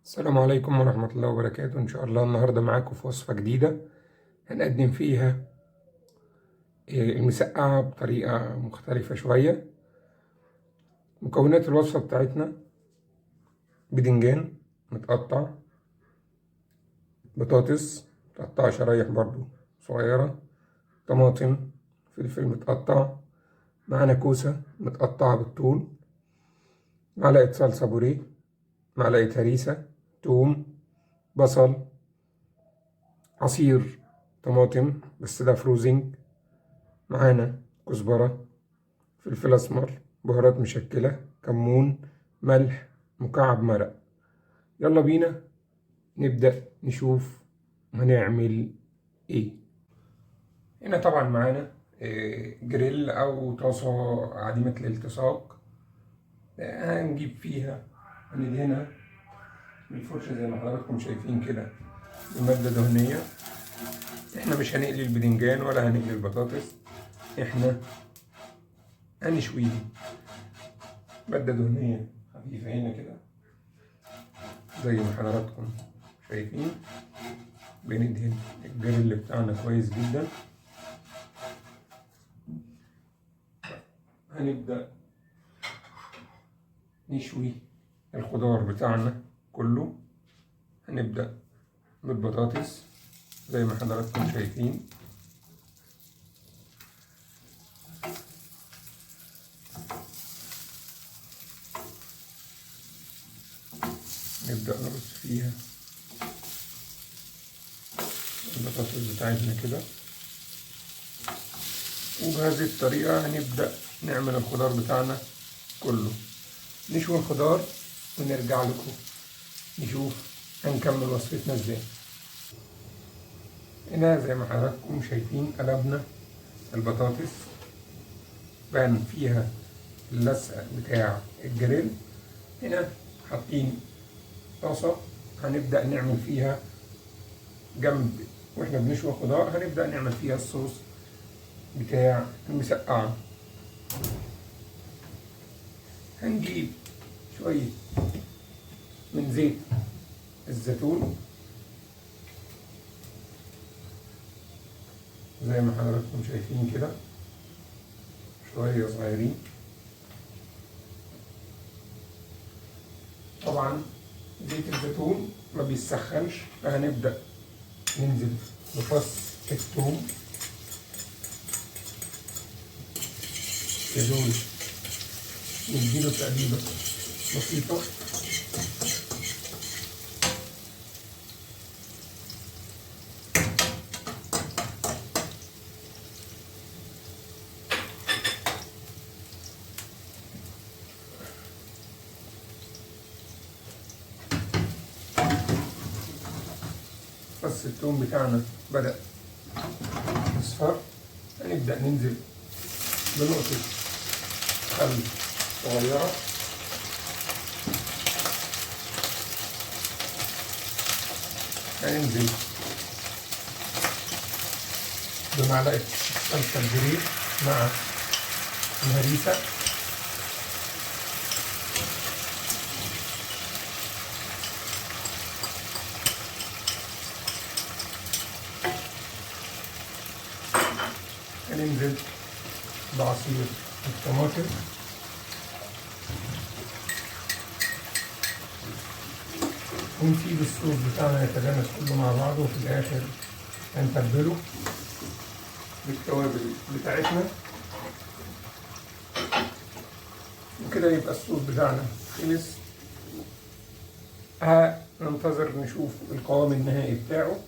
السلام عليكم ورحمة الله وبركاته. إن شاء الله النهاردة معاكم في وصفة جديدة هنقدم فيها المسقعة بطريقة مختلفة شوية. مكونات الوصفة بتاعتنا: بدنجان متقطع، بطاطس متقطعة شرايح برضو صغيرة، طماطم، فلفل متقطع، معانا كوسة متقطعة بالطول، معلقة صلصة بوريه، معلقة هريسة، توم، بصل، عصير طماطم بس ده فروزنج، معانا كزبرة، فلفل أسمر، بهارات مشكلة، كمون، ملح، مكعب مرق. يلا بينا نبدأ نشوف هنعمل ايه. هنا طبعا معانا جريل أو طاسة عديمة الالتصاق. هنجيب فيها، هندهنها بالفرشة زي ما حضراتكم شايفين كده بمادة دهنية. احنا مش هنقلي البدنجان ولا هنقلي البطاطس، احنا هنشويهم. مادة دهنية خفيفة هنا كده زي ما حضراتكم شايفين. بندهن الجريل بتاعنا كويس جدا. هنبدأ نشوي الخضار بتاعنا كله. هنبدأ بالبطاطس زي ما حضراتكم شايفين. نبدأ نرص فيها البطاطس بتاعتنا كده، وبهذه الطريقة هنبدأ نعمل الخضار بتاعنا كله. نشوي الخضار ونرجع لكم نشوف هنكمل وصفتنا ازاي. هنا زي ما حضراتكم شايفين قلبنا البطاطس، بان فيها اللسع بتاع الجريل. هنا حاطين طاسة هنبدأ نعمل فيها جنب، واحنا بنشوي خضار هنبدأ نعمل فيها الصوص بتاع المسقعة. هنجيب شوية من زيت الزيتون زي ما حضراتكم شايفين كده، شوية صغيرين. طبعا زيت الزيتون ما بيسخنش، فهنبدأ ننزل بفص الثوم يدول، نديله تقليبة بسيطة. فص الثوم بتاعنا بدأ يصفر، هنبدأ ننزل بنقطة خل صغيرة، هننزل بمعلقة صلصة الجريل مع الهريسة، هننزل بعصير الطماطم، ونسيب الصوص بتاعنا يتجانس كله مع بعضه، وفي الآخر هنتبله بالتوابل بتاعتنا. وكده يبقى الصوص بتاعنا خلص. هننتظر نشوف القوام النهائي بتاعه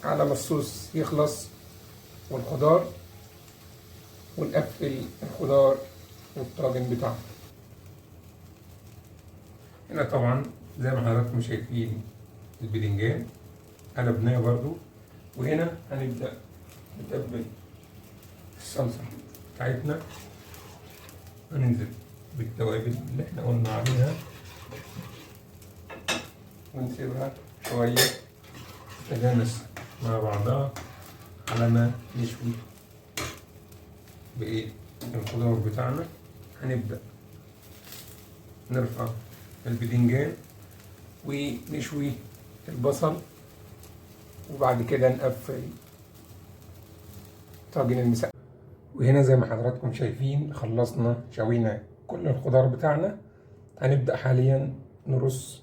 على ما الصوص يخلص والخضار، ونقفل الخضار والطاجن بتاعه. هنا طبعا زي ما حضراتكم شايفين البدنجان قلبناه برضو. وهنا هنبدأ نتبل الصلصة بتاعتنا، هننزل بالتوابل اللي احنا قلنا عليها، ونسيبها شوية تتجانس مع بعضها على ما نشوي بإيه الخضار بتاعنا. هنبدأ نرفع البدنجان ونشوي البصل، وبعد كده نقفل طاجن المسقعة. وهنا زي ما حضراتكم شايفين خلصنا شوينا كل الخضار بتاعنا. هنبدأ حاليا نرص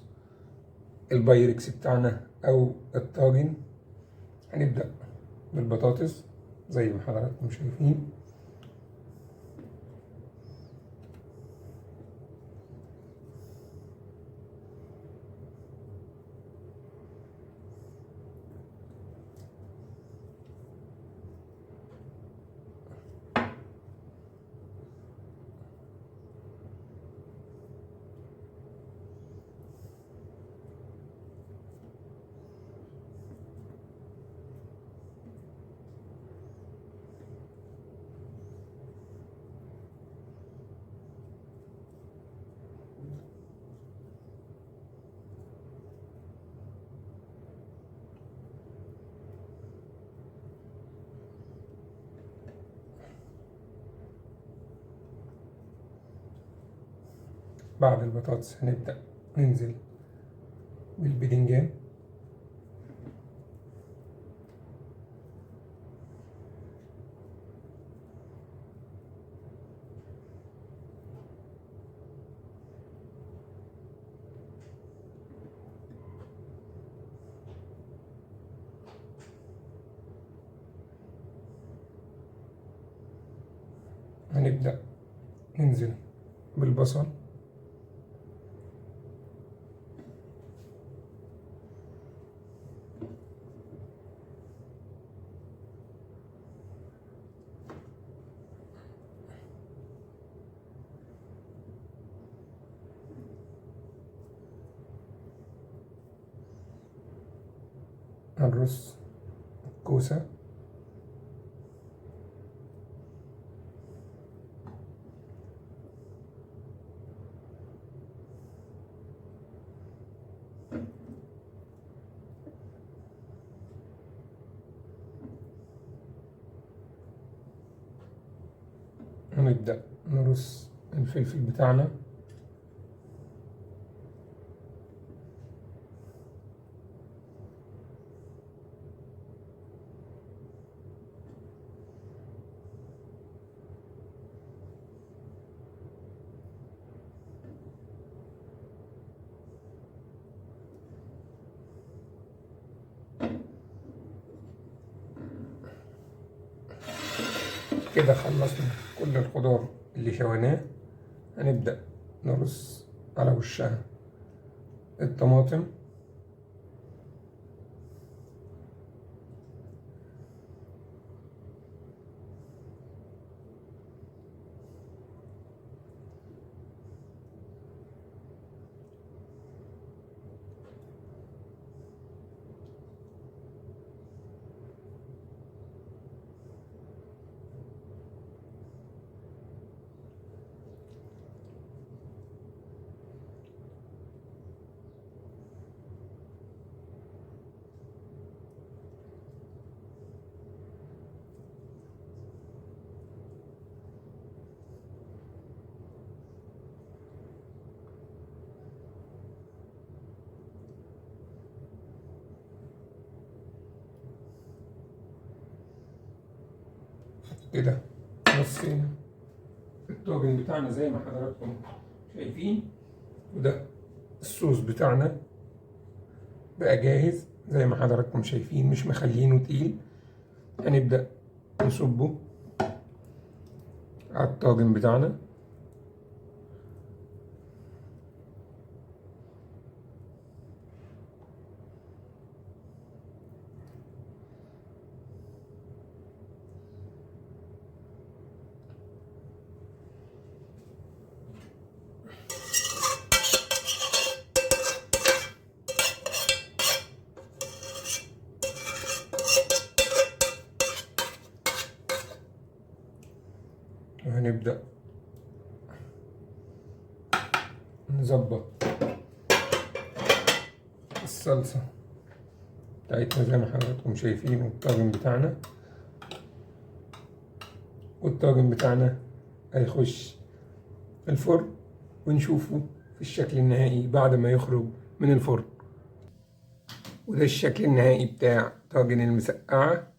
البايركس بتاعنا او الطاجن. هنبدأ بالبطاطس زي ما حضراتكم شايفين. بعد البطاطس هنبدأ ننزل بالبدنجان. هنبدأ ننزل بالبصل. هنرص الكوسة. ونبدأ نرص الفلفل بتاعنا. كده خلصنا كل الخضار اللي شويناه. هنبدأ نرص على وشها الطماطم. كده رصينا الطاجن بتاعنا زي ما حضراتكم شايفين. وده الصوص بتاعنا بقى جاهز زي ما حضراتكم شايفين، مش مخلينه تقيل. هنبدأ نصبه على الطاجن بتاعنا. وهنبدأ نظبط الصلصة بتاعتنا زي ما حضراتكم شايفين، والطاجن بتاعنا هيخش الفرن ونشوفه في الشكل النهائي بعد ما يخرج من الفرن. وده الشكل النهائي بتاع طاجن المسقعة.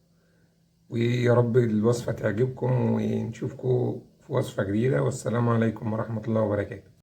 ويا رب الوصفة تعجبكم ونشوفكم في وصفة جديدة، والسلام عليكم ورحمة الله وبركاته.